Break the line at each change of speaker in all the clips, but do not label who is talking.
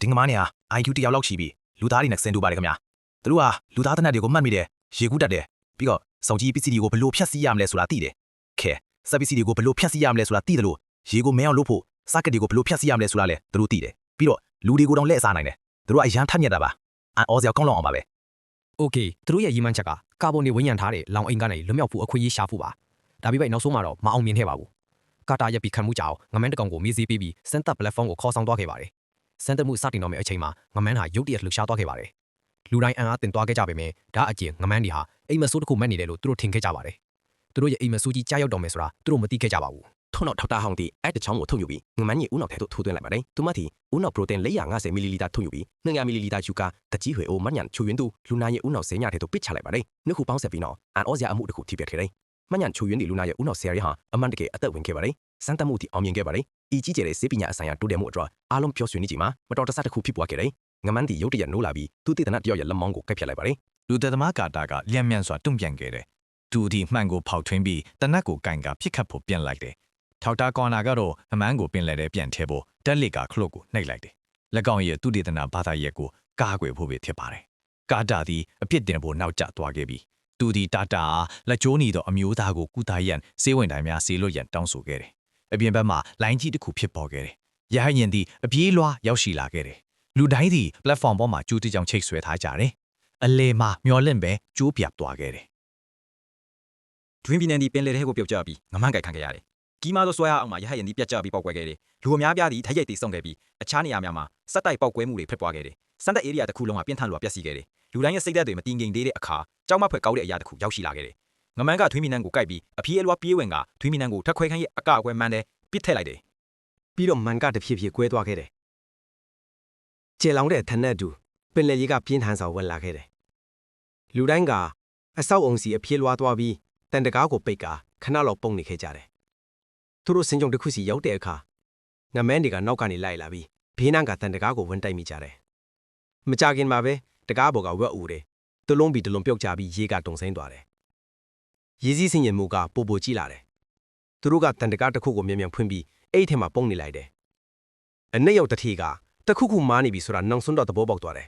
ဒီငမားနေဟာ IQ တယောက်လောက်ရှိပြီးလူသားတွေနဲ့ဆင်တူပါတယ်ခင်ဗျာသူတို့ဟာလူသားတနတ်တွေကိုမှတ်မိတယ်ရေကူးတတ်တယ်ပြီးတော့စောင့်ကြည့်ပစ္စည်းတွေကိုဘလို့ဖြတ်စီးရမလဲဆိုတာသိတယ်ခဲစက်ပစ္စည်းတွေကိုဘလို့ဖြတ်စီးရမလဲဆိုတာသိတယ်လို့ရေကိုမဲအောင်လုပ်ဖို့စက်ကတွေကိုဘလို့ဖြတ်စီးရမလဲဆိုတာလည်းသူတို့သိတယ်ပြီးတော့လူတွေကိုတောင်လက်အစားနိုင်တယ်သူတို့ကအရန်ထက်မြက်တာပါအော်စရာကောင်းလောက်အောင်ပါပဲ
โอเคသူတို့ရဲ့ရည်မှန်းချက်ကကာဗွန်တွေဝန်းရံထားတဲ့လောင်အိမ်ကနေလွတ်မြောက်ဖို့အခွင့်အရေးရှာဖို့ပါဒါပေမဲ့နောက်ဆုံးမှာတော့မအောင်မြင်ခဲ့ပါဘူးကာတာရဲ့ပြီးခံမှုကြောင့်ငမန်းတကောင်ကိုမြေစီးပြီးစန်တပ်ပလက်ဖောင်းကိုခေါ်ဆောင်သွားခဲ့ပါတယ်စန်တပ်မှုစတင်တော့မယ့်အချိန်မှာငမန်းဟာရုတ်တရက်လှူရှားသွားခဲ့ပါတယ်လူတိုင်းအံ့အားသင်သွားခဲ့ကြပေမဲ့ဒါအကျဉ်ငမန်းဒီဟာအိမ်မဆိုးတစ်ခုမှတ်နေတယ်လို့သူတို့ထင်ခဲ့ကြပါတယ်သူတို့ရဲ့အိမ်မဆိုးကြီးကြားရောက်တော်မယ်ဆိုတာသူတို့မသိခဲ့ကြပါဘူး
ထို့နောက်ထောက်တာဟောင်းတီအဲ့တချောင်းကိုထုတ်ယူပြီးငမန်းကြီးဦးနောက်ထဲသို့ထိုးသွင်းလိုက်ပါတယ်သူမတီဦးနောက်ပရိုတင်း450မီလီလီတာထုတ်ယူပြီး200မီလီလီတာယူကာတကြီးဟွေအိုမညံချိုယွင်းသူလူနာရဲ့ဦးနောက်ဆဲညထဲသို့ပစ်ချလိုက်ပါတယ်နှစ်ခုပေါင်းဆက်ပြီးနောက်အန်အောစရာအမှုတစ်ခုထိပြခဲ့တယ်မညံချိုယွင်းဒီလူနာရဲ့ဦးနောက်ဆဲရဟာအမှန်တကယ်အသက်ဝင်ခဲ့ပါတယ်စမ်းသပ်မှုတီအောင်မြင်ခဲ့ပါတယ်ဤကြီးကျယ်တဲ့စေပညာအဆိုင်ရာတိုးတက်မှုအတွက်အားလုံးပြောဆွေးနေကြမှာမတော်တဆတစ်ခုဖြစ်ပွားခဲ့တယ်ငမန်းတီရုတ်တရက်နိုးလာပြီးသူတည်တနတ်တယောက်ရဲ့လက်မောင်းကိုကိုက်ဖြတ်လိုက်ပါတယ်
လူသက်သမားကာတာကလျှက်မြန်စွာတုံ့ပြန်ခဲ့တယ်သူဒီမှန်ကိုဖောက်ထွင်းပြီးတနတ်ကိုကင်ကပြစ်ခတ်ဖို့ပြန်လိုက်တယ်ထောက်တာကော်နာကတော့အမန်းကိုပင်လဲတဲ့ပြန်ထဲဖို့တက်လစ်ကခလုတ်ကိုနှိပ်လိုက်တယ်လက်ကောင်ရဲ့သူတည်တနာဘာသာရက်ကိုကားကွယ်ဖို့ပဲဖြစ်ပါတယ်ကာတာသည်အပြစ်တင်ဖို့နောက်ကျသွားခဲ့ပြီးသူဒီတာတာလက်ကျိုးနေသောအမျိုးသားကိုကုသရန်စေဝင်တိုင်းများစေလွတ်ရန်တောင်းဆိုခဲ့တယ်အပြင်ဘက်မှာလိုင်းကြီးတစ်ခုဖြစ်ပေါ်ခဲ့တယ်ရဟရင်သည်အပြေးလွှားရောက်ရှိလာခဲ့တယ်လူတိုင်းသည် platform ပေါ်မှာကျိုးတိကြောင်ချိတ်ဆွဲထားကြတယ်အလေမှာမျောလင့်ပဲကျိုးပြသွားခဲ့တယ်
တွင်းပြည်နယ်ဒီပင်လယ်ထဲကိုပြုတ်ကျပြီးငမန်းကြိုက်ခံခဲ့ရတယ်။ကြီးမားသောဆွဲအားအောင်မှာရဟတ်ရင်ဒီပြတ်ကျပြီးပောက်ကွဲခဲ့တယ်။လူအများပြားသည်ထိုက်ရိုက်တည်ဆုံခဲ့ပြီးအခြားနေရာများမှာစက်တိုက်ပောက်ကွဲမှုတွေဖြစ်ပွားခဲ့တယ်။စံတက်ဧရိယာတစ်ခုလုံးကပြင်းထန်စွာပျက်စီးခဲ့တယ်။လူတိုင်းရဲ့စိတ်ဓာတ်တွေမတည်ငြိမ်သေးတဲ့အခါကြောက်မဖွယ်ကောက်တဲ့အရာတစ်ခုရောက်ရှိလာခဲ့တယ်။ငမန်းကထွေးမီနန်းကိုကိုက်ပြီးအပြေးအလွှားပြေးဝင်ကထွေးမီနန်းကိုထက်ခွဲခန်းရဲ့အကအကွဲမှန်းတဲ့ပစ်ထည့်လိုက်တယ်
ပြီးတော့မန်ကတဖြည်းဖြည်းကွဲသွားခဲ့တယ်ကျေလောင်တဲ့ထက်နဲ့တူပင်လယ်ကြီးကပြင်းထန်စွာဝင်လာခဲ့တယ်လူတိုင်းကအဆောက်အုံစီအပြေးလွှားသွားပြီးတန်တကားကိုပိတ်ကာခဏလောက်ပုံနေခဲ့ကြတယ်သူတို့စင်ကြုံတစ်ခုစီရောက်တဲ့အခါငမန်းတွေကနောက်ကနေလိုက်လာပြီးဘေးနားကတန်တကားကိုဝင်တိုက်မိကြတယ်မကြခင်မှာပဲတကားပေါ်ကဝက်ဦးတယ်တလုံးပြီးတလုံးပြုတ်ကျပြီးရေကတုံစိမ့်သွားတယ်ရေစီးစင်ရင်မူကပိုပိုကြီးလာတယ်သူတို့ကတန်တကားတစ်ခုကိုမြင်မြန်ဖွင့်ပြီးအဲ့ထဲမှာပုံနေလိုက်တယ်အနက်ရောက်တစ်ထီကတခုခုမားနေပြီဆိုတာနောက်ဆုံးတော့သဘောပေါက်သွားတယ်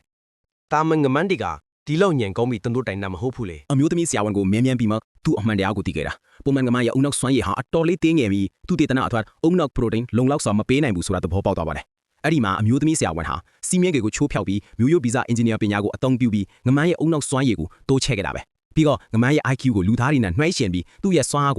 တာမန်ငမန်းတွေကဒီလောက်ညံကောင်းပြီးတန်တို့တိုင်နာမဟုတ်ဘူးလေ
အမျိုးသမီးဆရာဝန်ကိုမြင်းမြန်းပြီးမှသူ့အမှန်တရားကိုသိခဲ့တာပုံမှန်ကမှရအုံနောက်စွမ်းရည်ဟာအတော်လေးတင်းငယ်ပြီးသူတည်တနာအထွတ်အုံနောက်ပရိုတင်းလုံလောက်စွာမပေးနိုင်ဘူးဆိုတာသဘောပေါက်သွားပါတယ်အဲ့ဒီမှာအမျိုးသမီးဆရာဝန်ဟာစီမင်းတွေကိုချိုးဖျောက်ပြီးမျိုးရိုးဗီဇအင်ဂျင်နီယာပညာကိုအသုံးပြုပြီးငမန်းရဲ့အုံနောက်စွမ်းရည်ကိုတိုးချဲ့ခဲ့တာပဲပြီးတော့ငမန်းရဲ့ IQ ကိုလူသားတွေနဲ့နှိုင်းယှဉ်ပြီးသူ့ရဲ့စွမ်းအားကို